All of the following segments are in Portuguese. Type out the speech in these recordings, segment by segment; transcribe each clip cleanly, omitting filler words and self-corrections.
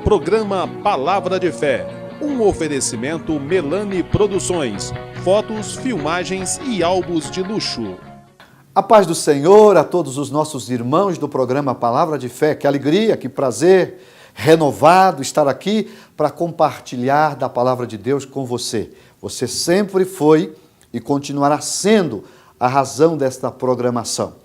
Programa Palavra de Fé, um oferecimento Melani Produções, fotos, filmagens e álbuns de luxo. A paz do Senhor a todos os nossos irmãos do programa Palavra de Fé. Que alegria, que prazer renovado estar aqui para compartilhar da Palavra de Deus com você. Você sempre foi e continuará sendo a razão desta programação.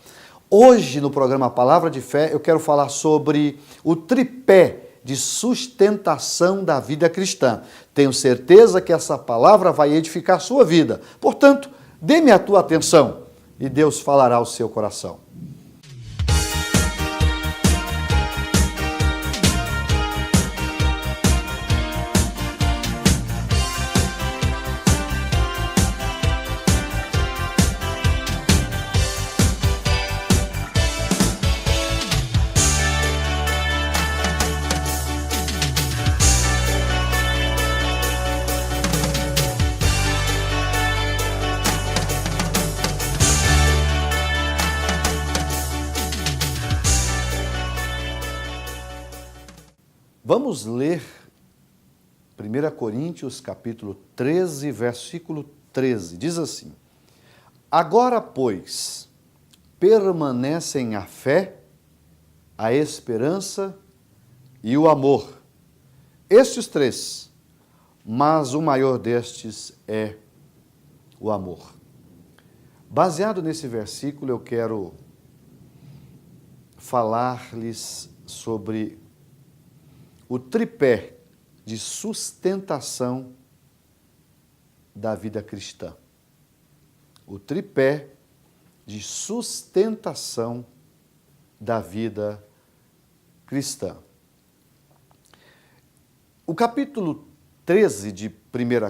Hoje, no programa Palavra de Fé, eu quero falar sobre o tripé de sustentação da vida cristã. Tenho certeza que essa palavra vai edificar a sua vida. Portanto, dê-me a tua atenção e Deus falará ao seu coração. Vamos ler 1 Coríntios capítulo 13, versículo 13. Diz assim: Agora, pois, permanecem a fé, a esperança e o amor. Estes três, mas o maior destes é o amor. Baseado nesse versículo, eu quero falar-lhes sobre o tripé de sustentação da vida cristã. O tripé de sustentação da vida cristã. O capítulo 13 de 1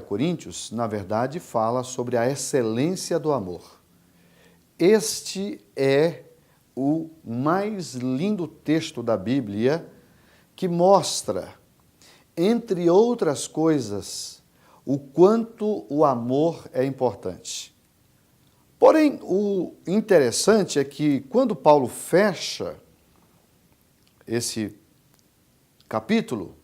Coríntios, na verdade, fala sobre a excelência do amor. Este é o mais lindo texto da Bíblia que mostra, entre outras coisas, o quanto o amor é importante. Porém, o interessante é que quando Paulo fecha esse capítulo,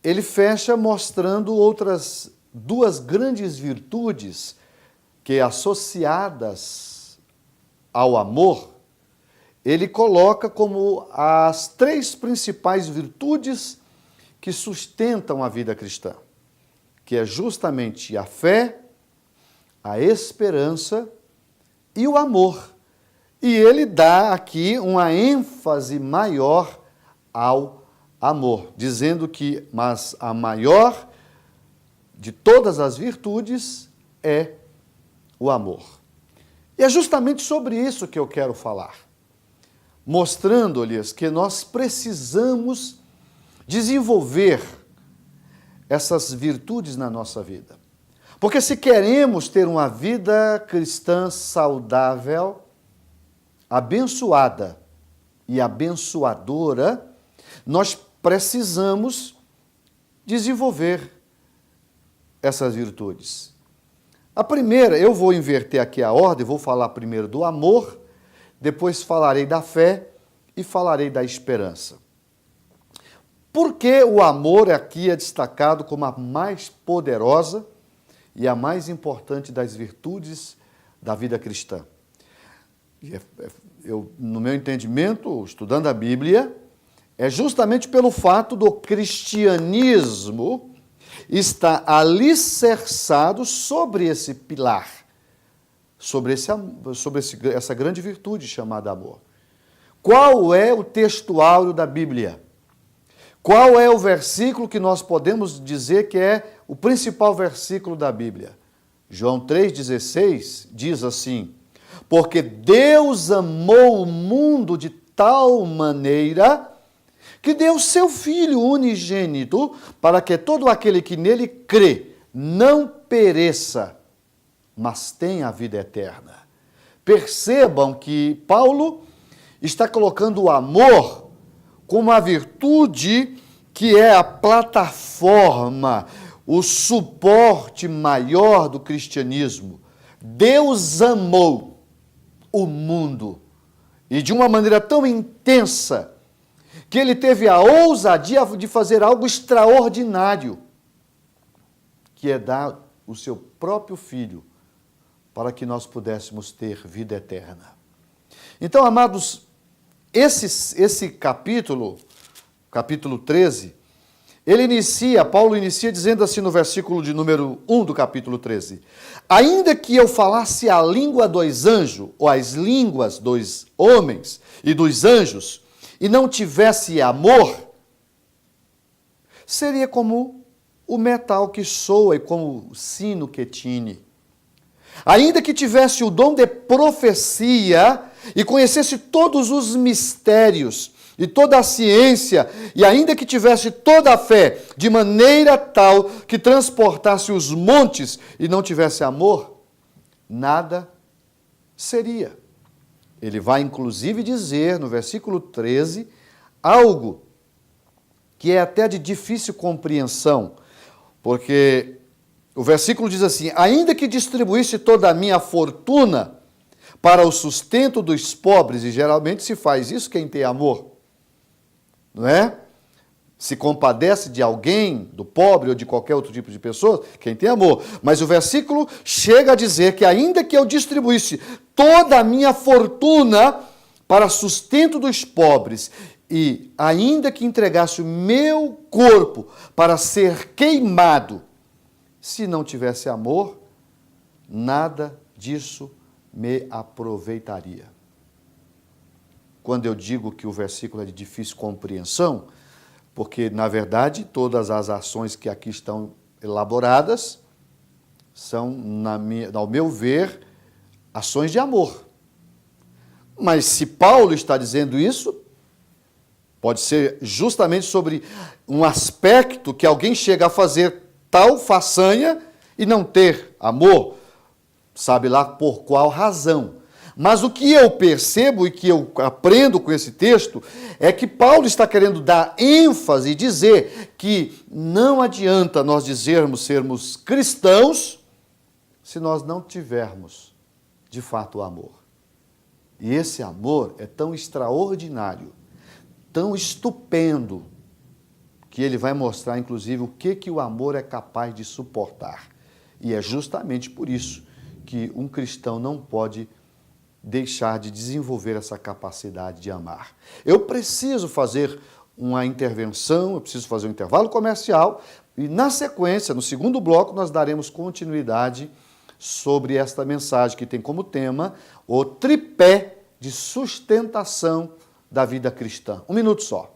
ele fecha mostrando outras duas grandes virtudes que, associadas ao amor, ele coloca como as três principais virtudes que sustentam a vida cristã, que é justamente a fé, a esperança e o amor. E ele dá aqui uma ênfase maior ao amor, dizendo que, mas a maior de todas as virtudes é o amor. E é justamente sobre isso que eu quero falar, mostrando-lhes que nós precisamos desenvolver essas virtudes na nossa vida. Porque se queremos ter uma vida cristã saudável, abençoada e abençoadora, nós precisamos desenvolver essas virtudes. A primeira, eu vou inverter aqui a ordem, vou falar primeiro do amor, depois falarei da fé e falarei da esperança. Por que o amor aqui é destacado como a mais poderosa e a mais importante das virtudes da vida cristã? No meu entendimento, estudando a Bíblia, é justamente pelo fato do cristianismo estar alicerçado sobre esse pilar, sobre essa grande virtude chamada amor. Qual é o textuário da Bíblia? Qual é o versículo que nós podemos dizer que é o principal versículo da Bíblia? João 3,16 diz assim: Porque Deus amou o mundo de tal maneira que deu seu Filho unigênito para que todo aquele que nele crê não pereça, mas tem a vida eterna. Percebam que Paulo está colocando o amor como a virtude que é a plataforma, o suporte maior do cristianismo. Deus amou o mundo e de uma maneira tão intensa que ele teve a ousadia de fazer algo extraordinário, que é dar o seu próprio Filho para que nós pudéssemos ter vida eterna. Então, amados, esse capítulo 13, Paulo inicia dizendo assim no versículo de número 1 do capítulo 13: ainda que eu falasse a língua dos anjos, ou as línguas dos homens e dos anjos, e não tivesse amor, seria como o metal que soa e como o sino que tine. Ainda que tivesse o dom de profecia e conhecesse todos os mistérios e toda a ciência, e ainda que tivesse toda a fé, de maneira tal que transportasse os montes e não tivesse amor, nada seria. Ele vai inclusive dizer no versículo 13 algo que é até de difícil compreensão, porque o versículo diz assim: ainda que distribuísse toda a minha fortuna para o sustento dos pobres, e geralmente se faz isso quem tem amor, não é? Se compadece de alguém, do pobre ou de qualquer outro tipo de pessoa, quem tem amor. Mas o versículo chega a dizer que ainda que eu distribuísse toda a minha fortuna para sustento dos pobres, e ainda que entregasse o meu corpo para ser queimado, se não tivesse amor, nada disso me aproveitaria. Quando eu digo que o versículo é de difícil compreensão, porque, na verdade, todas as ações que aqui estão elaboradas são, ao meu ver, ações de amor. Mas se Paulo está dizendo isso, pode ser justamente sobre um aspecto que alguém chega a fazer tal façanha e não ter amor, sabe lá por qual razão. Mas o que eu percebo e que eu aprendo com esse texto é que Paulo está querendo dar ênfase e dizer que não adianta nós dizermos sermos cristãos se nós não tivermos, de fato, o amor. E esse amor é tão extraordinário, tão estupendo, que ele vai mostrar, inclusive, o que o amor é capaz de suportar. E é justamente por isso que um cristão não pode deixar de desenvolver essa capacidade de amar. Eu preciso fazer uma intervenção, eu preciso fazer um intervalo comercial, e na sequência, no segundo bloco, nós daremos continuidade sobre esta mensagem que tem como tema o tripé de sustentação da vida cristã. Um minuto só.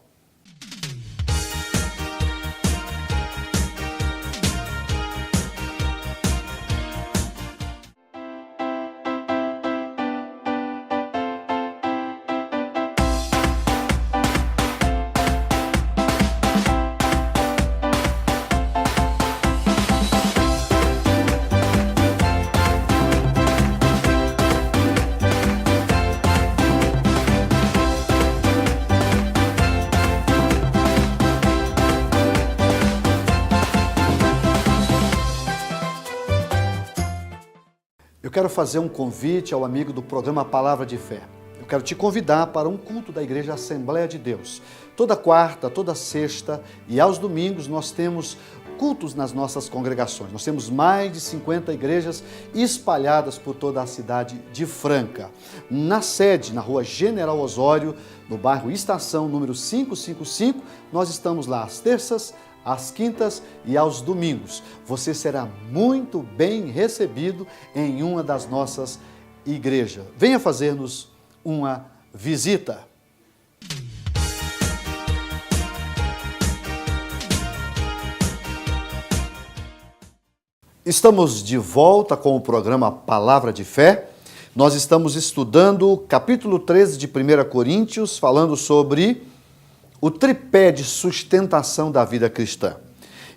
Eu quero fazer um convite ao amigo do programa Palavra de Fé. Eu quero te convidar para um culto da Igreja Assembleia de Deus. Toda quarta, toda sexta e aos domingos nós temos cultos nas nossas congregações. Nós temos mais de 50 igrejas espalhadas por toda a cidade de Franca. Na sede, na rua General Osório, no bairro Estação, número 555, nós estamos lá às terças, às quintas e aos domingos. Você será muito bem recebido em uma das nossas igrejas. Venha fazer-nos uma visita. Estamos de volta com o programa Palavra de Fé. Nós estamos estudando o capítulo 13 de 1 Coríntios, falando sobre o tripé de sustentação da vida cristã.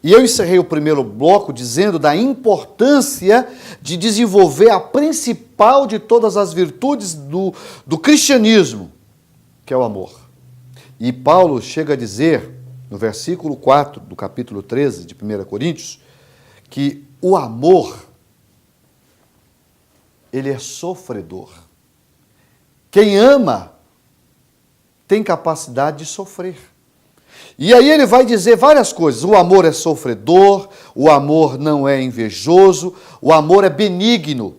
E eu encerrei o primeiro bloco dizendo da importância de desenvolver a principal de todas as virtudes do cristianismo, que é o amor. E Paulo chega a dizer, no versículo 4 do capítulo 13 de 1 Coríntios, que o amor, ele é sofredor. Quem ama tem capacidade de sofrer. E aí ele vai dizer várias coisas. O amor é sofredor, o amor não é invejoso, o amor é benigno.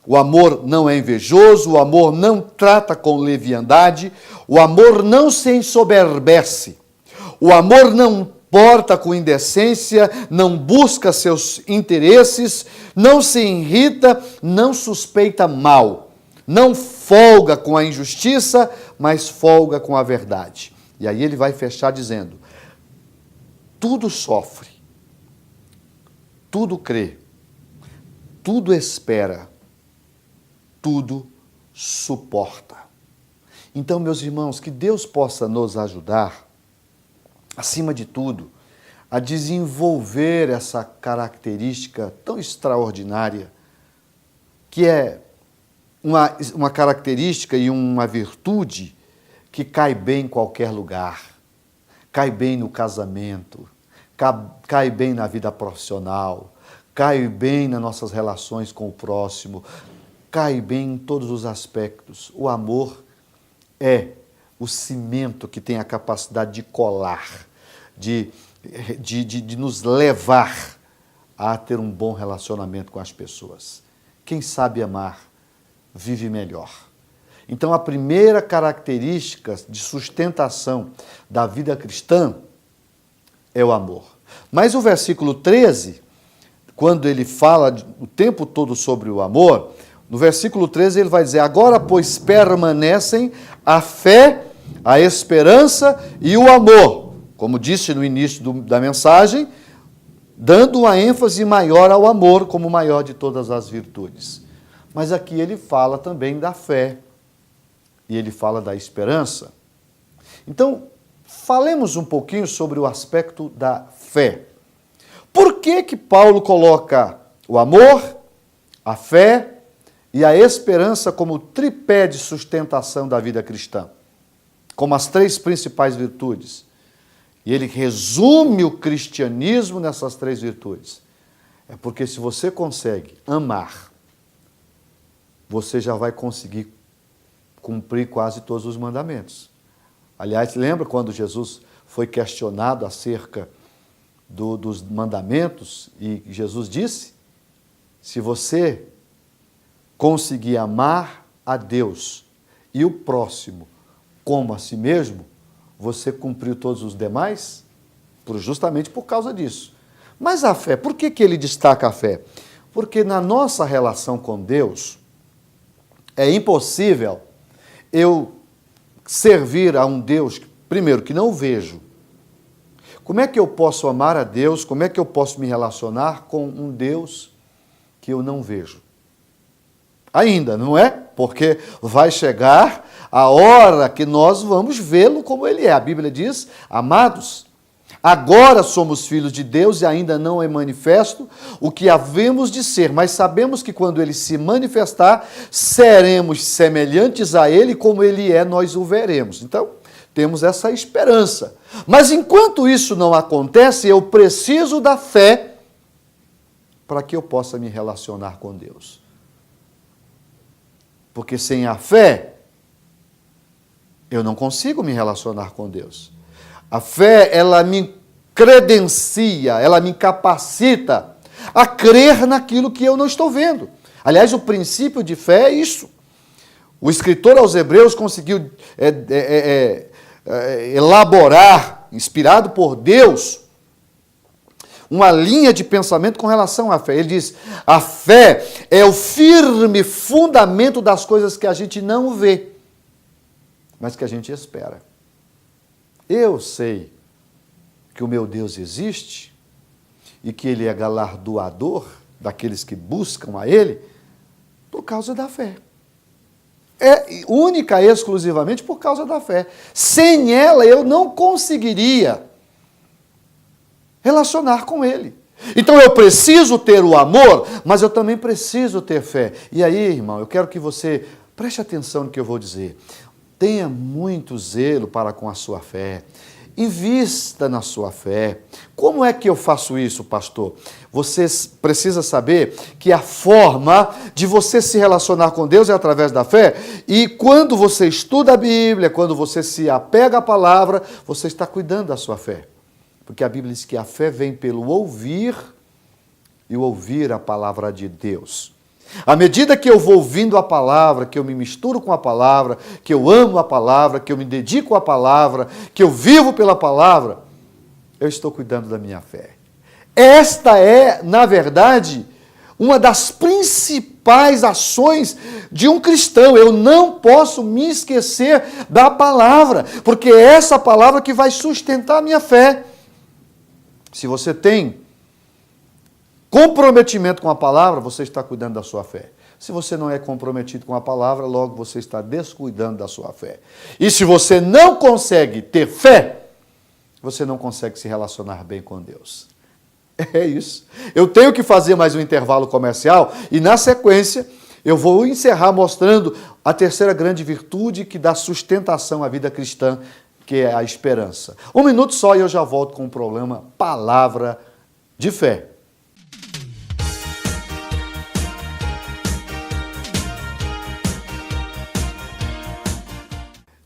O amor não é invejoso, o amor não trata com leviandade, o amor não se ensoberbece, o amor não porta com indecência, não busca seus interesses, não se irrita, não suspeita mal, não folga com a injustiça, mas folga com a verdade. E aí ele vai fechar dizendo: tudo sofre, tudo crê, tudo espera, tudo suporta. Então, meus irmãos, que Deus possa nos ajudar, acima de tudo, a desenvolver essa característica tão extraordinária, que é uma característica e uma virtude que cai bem em qualquer lugar, cai bem no casamento, cai bem na vida profissional, cai bem nas nossas relações com o próximo, cai bem em todos os aspectos. O amor é o cimento que tem a capacidade de colar, de nos levar a ter um bom relacionamento com as pessoas. Quem sabe amar, vive melhor. Então, a primeira característica de sustentação da vida cristã é o amor. Mas o versículo 13, quando ele fala o tempo todo sobre o amor, no versículo 13 ele vai dizer: agora, pois, permanecem a fé, a esperança e o amor. Como disse no início da mensagem, dando uma ênfase maior ao amor como maior de todas as virtudes. Mas aqui ele fala também da fé e ele fala da esperança. Então, falemos um pouquinho sobre o aspecto da fé. Por que Paulo coloca o amor, a fé e a esperança como tripé de sustentação da vida cristã? Como as três principais virtudes. E ele resume o cristianismo nessas três virtudes. É porque se você consegue amar, você já vai conseguir cumprir quase todos os mandamentos. Aliás, lembra quando Jesus foi questionado acerca dos mandamentos e Jesus disse: se você conseguir amar a Deus e o próximo como a si mesmo, você cumpriu todos os demais? Justamente por causa disso. Mas a fé, por que ele destaca a fé? Porque na nossa relação com Deus, é impossível eu servir a um Deus, primeiro, que não vejo. Como é que eu posso amar a Deus? Como é que eu posso me relacionar com um Deus que eu não vejo? Ainda, não é? Porque vai chegar a hora que nós vamos vê-lo como ele é. A Bíblia diz: amados, agora somos filhos de Deus e ainda não é manifesto o que havemos de ser, mas sabemos que quando ele se manifestar, seremos semelhantes a ele, como ele é, nós o veremos. Então, temos essa esperança. Mas enquanto isso não acontece, eu preciso da fé para que eu possa me relacionar com Deus. Porque sem a fé, eu não consigo me relacionar com Deus. A fé, ela me credencia, ela me capacita a crer naquilo que eu não estou vendo. Aliás, o princípio de fé é isso. O escritor aos Hebreus conseguiu elaborar, inspirado por Deus, uma linha de pensamento com relação à fé. Ele diz: a fé é o firme fundamento das coisas que a gente não vê, mas que a gente espera. Eu sei que o meu Deus existe e que Ele é galardoador daqueles que buscam a Ele por causa da fé. É única e exclusivamente por causa da fé. Sem ela eu não conseguiria relacionar com Ele. Então eu preciso ter o amor, mas eu também preciso ter fé. E aí, irmão, eu quero que você preste atenção no que eu vou dizer. Tenha muito zelo para com a sua fé. invista na sua fé. Como é que eu faço isso, pastor? Você precisa saber que a forma de você se relacionar com Deus é através da fé. E quando você estuda a Bíblia, quando você se apega à palavra, você está cuidando da sua fé. Porque a Bíblia diz que a fé vem pelo ouvir e o ouvir a palavra de Deus. À medida que eu vou ouvindo a palavra, que eu me misturo com a palavra, que eu amo a palavra, que eu me dedico à palavra, que eu vivo pela palavra, eu estou cuidando da minha fé. Esta é, na verdade, uma das principais ações de um cristão. Eu não posso me esquecer da palavra, porque é essa palavra que vai sustentar a minha fé. Se você tem comprometimento com a palavra, você está cuidando da sua fé. Se você não é comprometido com a palavra, logo você está descuidando da sua fé. E se você não consegue ter fé, você não consegue se relacionar bem com Deus. É isso. Eu tenho que fazer mais um intervalo comercial e, na sequência, eu vou encerrar mostrando a terceira grande virtude que dá sustentação à vida cristã, que é a esperança. 1 minuto só e eu já volto com o programa Palavra de Fé.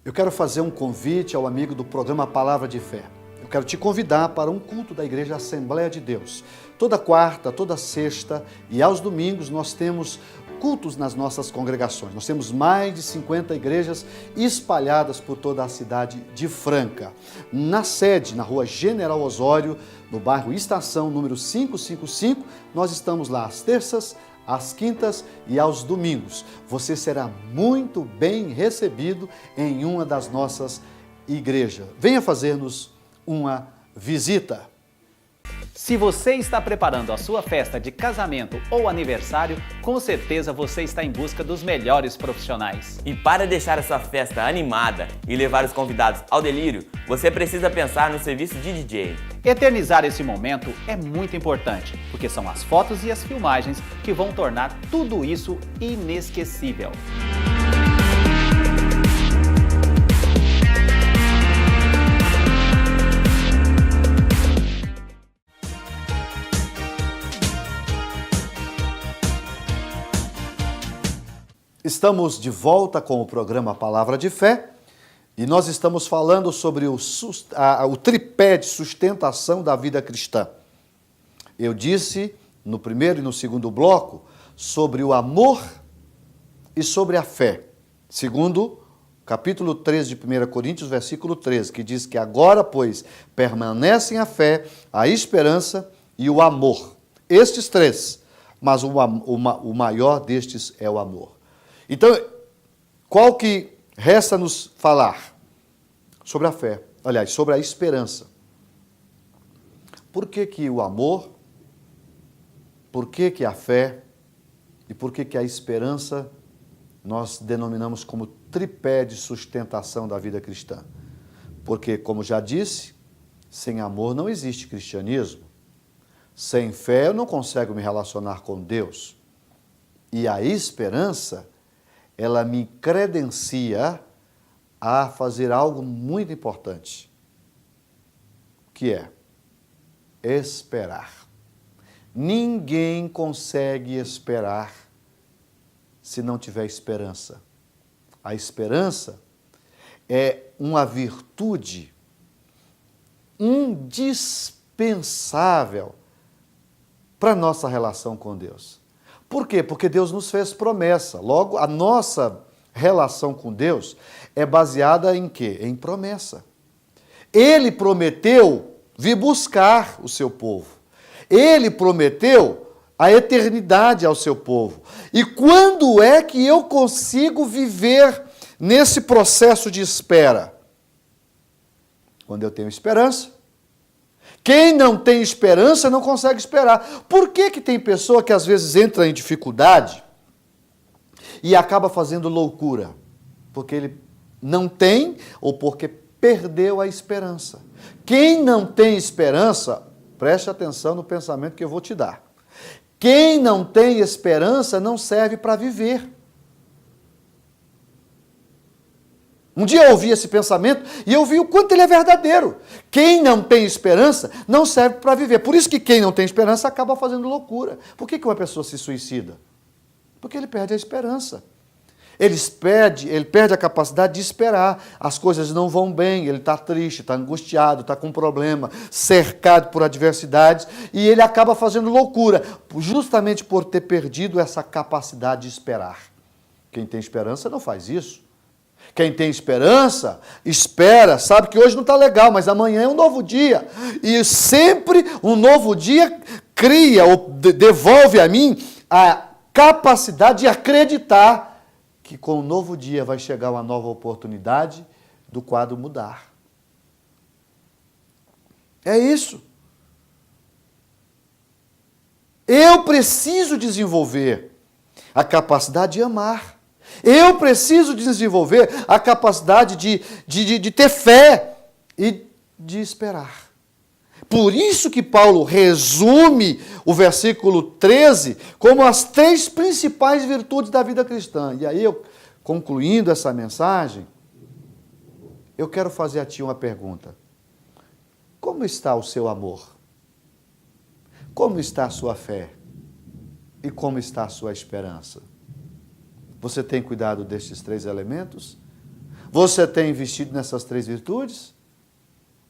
Eu quero fazer um convite ao amigo do programa Palavra de Fé. Eu quero te convidar para um culto da Igreja Assembleia de Deus. Toda quarta, toda sexta e aos domingos nós temos cultos nas nossas congregações. Nós temos mais de 50 igrejas espalhadas por toda a cidade de Franca. Na sede, na rua General Osório, no bairro Estação, número 555, nós estamos lá às terças, às quintas e aos domingos. Você será muito bem recebido em uma das nossas igrejas. Venha fazer-nos uma visita. Se você está preparando a sua festa de casamento ou aniversário, com certeza você está em busca dos melhores profissionais. E para deixar essa festa animada e levar os convidados ao delírio, você precisa pensar no serviço de DJ. Eternizar esse momento é muito importante, porque são as fotos e as filmagens que vão tornar tudo isso inesquecível. Estamos de volta com o programa Palavra de Fé e nós estamos falando sobre o tripé de sustentação da vida cristã. Eu disse no primeiro e no segundo bloco sobre o amor e sobre a fé. Segundo capítulo 13 de 1 Coríntios, versículo 13, que diz que agora, pois, permanecem a fé, a esperança e o amor. Estes três, mas o maior destes é o amor. Então, qual que resta-nos falar? Sobre a fé, aliás, sobre a esperança. Por que que o amor, por que que a fé e por que que a esperança nós denominamos como tripé de sustentação da vida cristã? Porque, como já disse, sem amor não existe cristianismo. Sem fé eu não consigo me relacionar com Deus. E a esperança, ela me credencia a fazer algo muito importante, que é esperar. Ninguém consegue esperar se não tiver esperança. A esperança é uma virtude indispensável para a nossa relação com Deus. Por quê? Porque Deus nos fez promessa. Logo, a nossa relação com Deus é baseada em quê? Em promessa. Ele prometeu vir buscar o seu povo. Ele prometeu a eternidade ao seu povo. E quando é que eu consigo viver nesse processo de espera? Quando eu tenho esperança. Quem não tem esperança não consegue esperar. Por que que tem pessoa que às vezes entra em dificuldade e acaba fazendo loucura? Porque ele não tem ou porque perdeu a esperança. Quem não tem esperança, preste atenção no pensamento que eu vou te dar. Quem não tem esperança não serve para viver. Um dia eu ouvi esse pensamento e eu vi o quanto ele é verdadeiro. Quem não tem esperança não serve para viver. Por isso que quem não tem esperança acaba fazendo loucura. Por que uma pessoa se suicida? Porque ele perde a esperança. Ele perde a capacidade de esperar. As coisas não vão bem, ele está triste, está angustiado, está com problema, cercado por adversidades, e ele acaba fazendo loucura, justamente por ter perdido essa capacidade de esperar. Quem tem esperança não faz isso. Quem tem esperança, espera, sabe que hoje não está legal, mas amanhã é um novo dia. E sempre um novo dia cria ou devolve a mim a capacidade de acreditar que com um novo dia vai chegar uma nova oportunidade do quadro mudar. É isso. Eu preciso desenvolver a capacidade de amar. Eu preciso desenvolver a capacidade de ter fé e de esperar. Por isso que Paulo resume o versículo 13 como as 3 principais virtudes da vida cristã. E aí, concluindo essa mensagem, eu quero fazer a ti uma pergunta. Como está o seu amor? Como está a sua fé? E como está a sua esperança? Você tem cuidado destes 3 elementos? Você tem investido nessas 3 virtudes?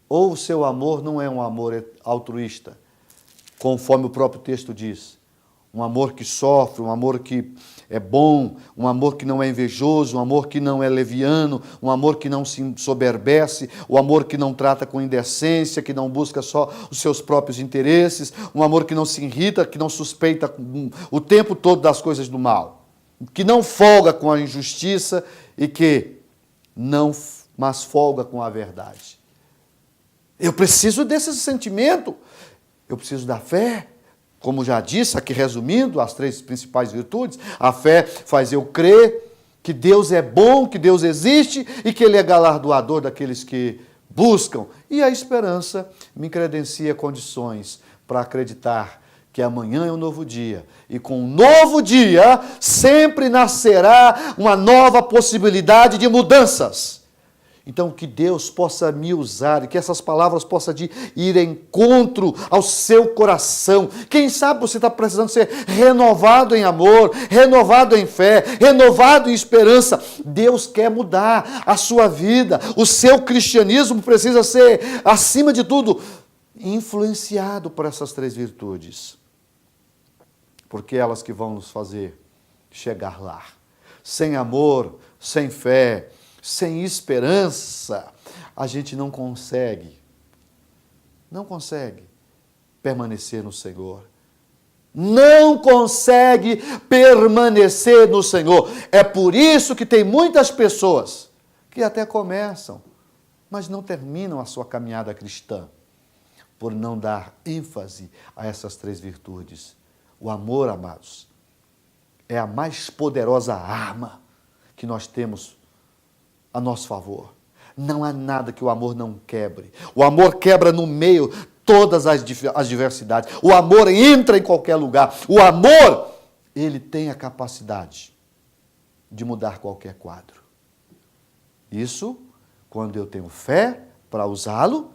Ou o seu amor não é um amor altruísta, conforme o próprio texto diz? Um amor que sofre, um amor que é bom, um amor que não é invejoso, um amor que não é leviano, um amor que não se ensoberbece, um amor que não trata com indecência, que não busca só os seus próprios interesses, um amor que não se irrita, que não suspeita o tempo todo das coisas do mal, que não folga com a injustiça e que não, mas folga com a verdade. Eu preciso desse sentimento, eu preciso da fé, como já disse, aqui resumindo, as 3 principais virtudes. A fé faz eu crer que Deus é bom, que Deus existe e que Ele é galardoador daqueles que buscam. E a esperança me credencia condições para acreditar que amanhã é um novo dia. E com um novo dia, sempre nascerá uma nova possibilidade de mudanças. Então, que Deus possa me usar e que essas palavras possam ir em encontro ao seu coração. Quem sabe você está precisando ser renovado em amor, renovado em fé, renovado em esperança. Deus quer mudar a sua vida. O seu cristianismo precisa ser, acima de tudo, influenciado por essas 3 virtudes. Porque elas que vão nos fazer chegar lá. Sem amor, sem fé, sem esperança, a gente não consegue permanecer no Senhor. Não consegue permanecer no Senhor. É por isso que tem muitas pessoas que até começam, mas não terminam a sua caminhada cristã, por não dar ênfase a essas 3 virtudes. O amor, amados, é a mais poderosa arma que nós temos a nosso favor. Não há nada que o amor não quebre. O amor quebra no meio todas as diversidades. O amor entra em qualquer lugar. O amor, ele tem a capacidade de mudar qualquer quadro. Isso quando eu tenho fé para usá-lo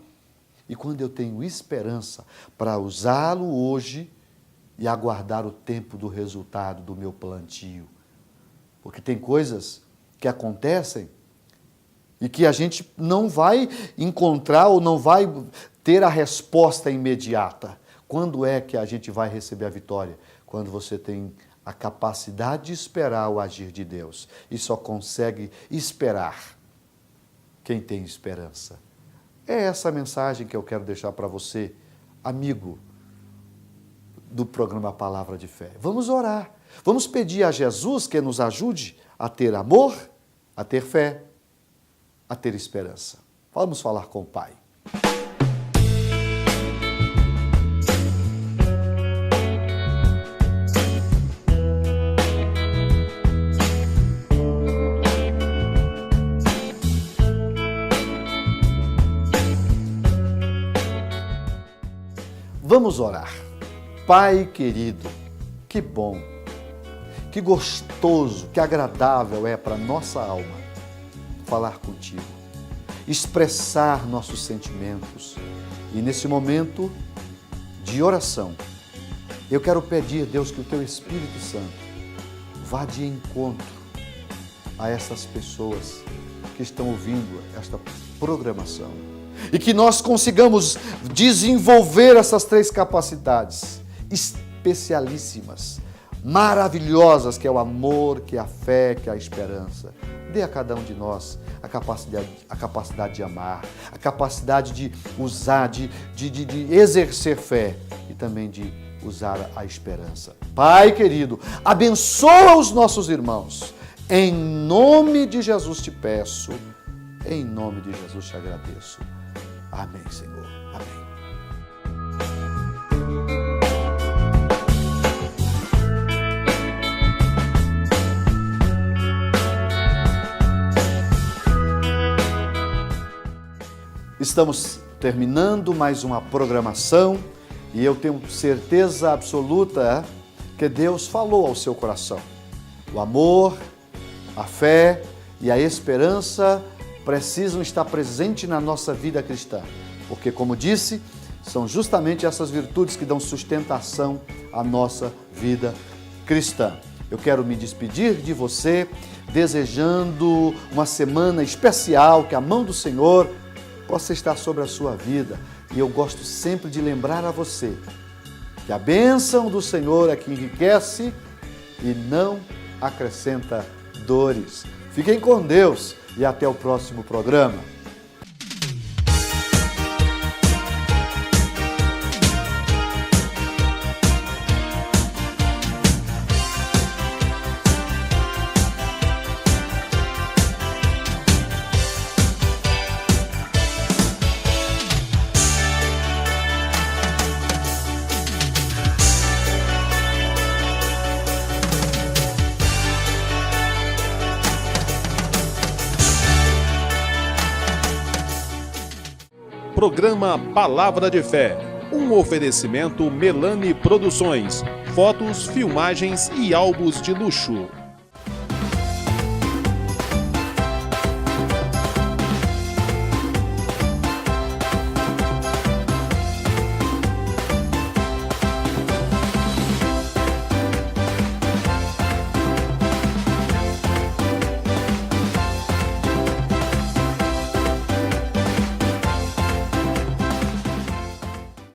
e quando eu tenho esperança para usá-lo hoje e aguardar o tempo do resultado do meu plantio. Porque tem coisas que acontecem e que a gente não vai encontrar ou não vai ter a resposta imediata. Quando é que a gente vai receber a vitória? Quando você tem a capacidade de esperar o agir de Deus. E só consegue esperar quem tem esperança. É essa mensagem que eu quero deixar para você, amigo do programa Palavra de Fé. Vamos orar. Vamos pedir a Jesus que nos ajude a ter amor, a ter fé, a ter esperança. Vamos falar com o Pai. Vamos orar. Pai querido, que bom, que gostoso, que agradável é para nossa alma falar contigo, expressar nossos sentimentos. E nesse momento de oração, eu quero pedir, Deus, que o Teu Espírito Santo vá de encontro a essas pessoas que estão ouvindo esta programação. E que nós consigamos desenvolver essas 3 capacidades especialíssimas, maravilhosas, que é o amor, que é a fé, que é a esperança. Dê a cada um de nós a capacidade de amar, a capacidade de usar, de exercer fé e também de usar a esperança. Pai querido, abençoa os nossos irmãos. Em nome de Jesus te peço, em nome de Jesus te agradeço. Amém, Senhor. Amém. Estamos terminando mais uma programação e eu tenho certeza absoluta que Deus falou ao seu coração. O amor, a fé e a esperança precisam estar presentes na nossa vida cristã, porque, como disse, são justamente essas virtudes que dão sustentação à nossa vida cristã. Eu quero me despedir de você, desejando uma semana especial, que a mão do Senhor possa estar sobre a sua vida. E eu gosto sempre de lembrar a você que a bênção do Senhor é que enriquece e não acrescenta dores. Fiquem com Deus e até o próximo programa. Programa Palavra de Fé, um oferecimento Melani Produções, fotos, filmagens e álbuns de luxo.